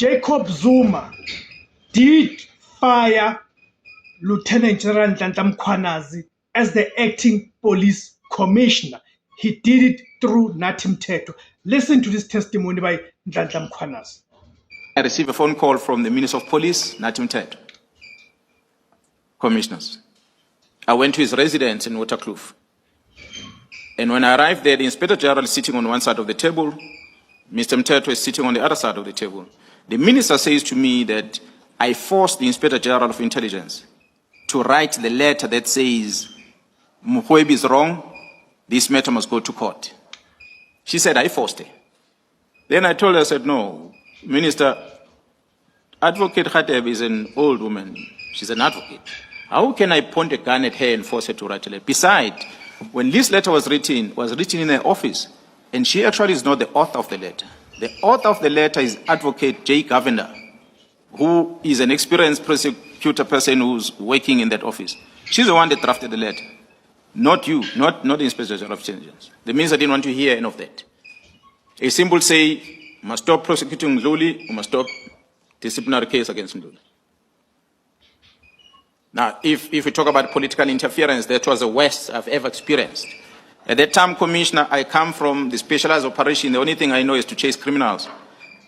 Jacob Zuma did fire Lieutenant General Nhlanhla Mkhwanazi as the acting police commissioner. He did it through Nathi Mthethwa. Listen to this testimony by Nhlanhla Mkhwanazi. I received a phone call from the Minister of Police, Nathi Mthethwa, commissioners. I went to his residence in Waterkloof. And when I arrived there, the Inspector General is sitting on one side of the table, Mr. Mthethwa is sitting on the other side of the table. The minister says to me that I forced the Inspector General of Intelligence to write the letter that says, Mkhwebi is wrong, this matter must go to court. She said, I forced her. Then I told her, I said, no, Minister, Advocate Khateb is an old woman. She's an advocate. How can I point a gun at her and force her to write a letter? Besides, when this letter was written in her office, and she actually is not the author of the letter. The author of the letter is Advocate Jay Govender, who is an experienced prosecutor person who's working in that office. She's the one that drafted the letter, not you, not the Inspector General of Intelligence. The minister didn't want to hear any of that. A simple say, we must stop prosecuting Ndluli, we must stop disciplinary case against Ndluli. Now, if we talk about political interference, that was the worst I've ever experienced. At that time, Commissioner, I come from the specialized operation. The only thing I know is to chase criminals.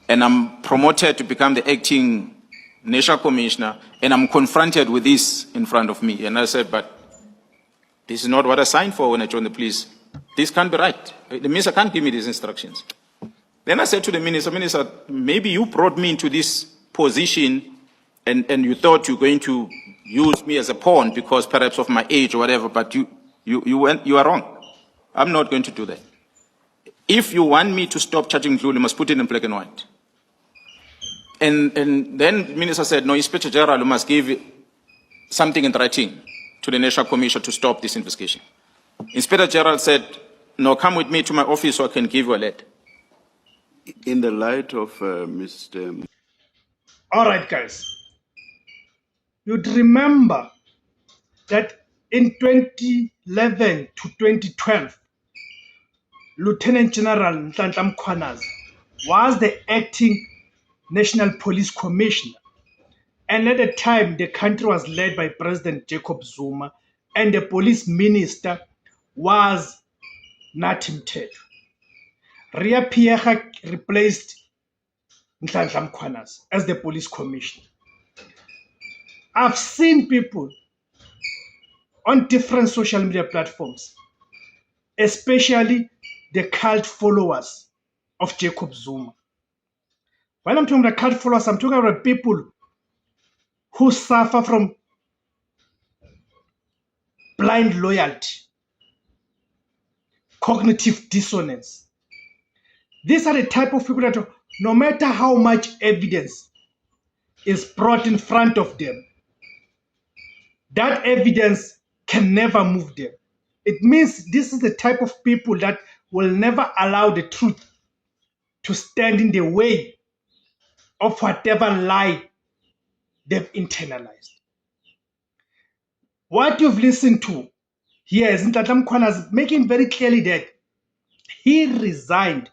And I'm promoted to become the acting National Commissioner, and I'm confronted with this in front of me. And I said, but this is not what I signed for when I joined the police. This can't be right. The minister can't give me these instructions. Then I said to the minister, maybe you brought me into this position and you thought you were going to use me as a pawn because perhaps of my age or whatever, but you are wrong. I'm not going to do that. If you want me to stop charging Ndluli, you must put it in black and white. And then the minister said, no, Inspector General, you must give something in writing to the National Commission to stop this investigation. Inspector General said, no, come with me to my office so I can give you a letter. In the light of Mr. All right, guys. You'd remember that in 2011 to 2012, Lieutenant General Nhlanhla Mkhwanazi was the acting National Police Commissioner. And at the time, the country was led by President Jacob Zuma, and the police minister was Nathi Mthethwa. Ria Piyega replaced Nhlanhla Mkhwanazi as the police commissioner. I've seen people on different social media platforms, especially the cult followers of Jacob Zuma. When I'm talking about cult followers, I'm talking about people who suffer from blind loyalty, cognitive dissonance. These are the type of people that no matter how much evidence is brought in front of them, that evidence can never move them. It means this is the type of people that will never allow the truth to stand in the way of whatever lie they've internalized. What you've listened to here is Nhlanhla Mkhwanazi making very clearly that he resigned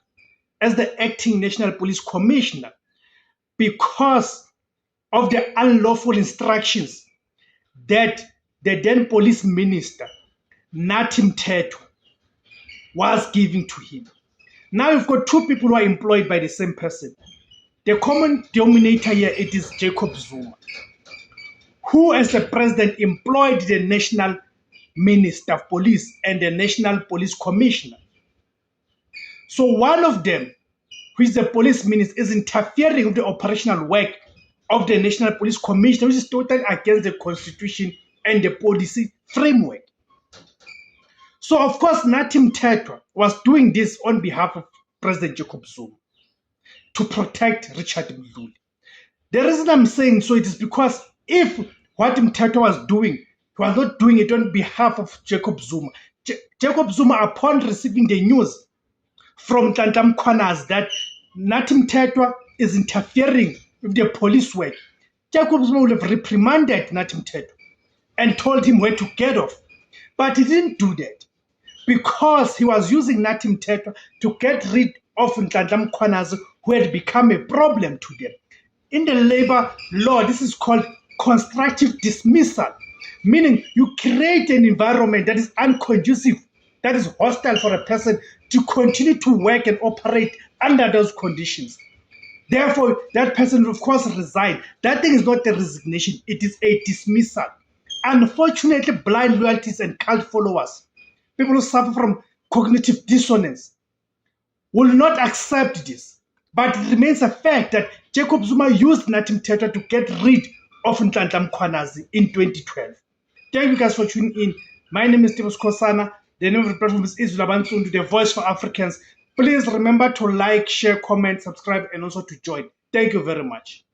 as the acting National Police Commissioner because of the unlawful instructions that the then police minister, Nathi Mthethwa, was giving to him. Now you've got two people who are employed by the same person. The common denominator here, it is Jacob Zuma, who as the president employed the National Minister of Police and the National Police Commissioner. So one of them, who is the police minister, is interfering with the operational work of the National Police Commissioner, which is totally against the Constitution and the policy framework. So, of course, Nathi Mthethwa was doing this on behalf of President Jacob Zuma to protect Richard Ndluli. The reason I'm saying so it is because if what Mthethwa was doing, he was not doing it on behalf of Jacob Zuma. Jacob Zuma, upon receiving the news from Nhlanhla Mkhwanazi that Nathi Mthethwa is interfering with the police work, Jacob Zuma would have reprimanded Nathi Mthethwa and told him where to get off. But he didn't do that because he was using Nathi Mthethwa to get rid of Nhlanhla Mkhwanazi, who had become a problem to them. In the labor law, this is called constructive dismissal, meaning you create an environment that is unconducive, that is hostile for a person to continue to work and operate under those conditions. Therefore, that person will, of course, resign. That thing is not a resignation, it is a dismissal. Unfortunately, blind loyalties and cult followers, people who suffer from cognitive dissonance, will not accept this. But it remains a fact that Jacob Zuma used Nathi Mthethwa to get rid of Nhlanhla Mkhwanazi in 2012. Thank you guys for tuning in. My name is Tibos Kosana. The name of the platform is Izwi Labansundu, the voice for Africans. Please remember to like, share, comment, subscribe, and also to join. Thank you very much.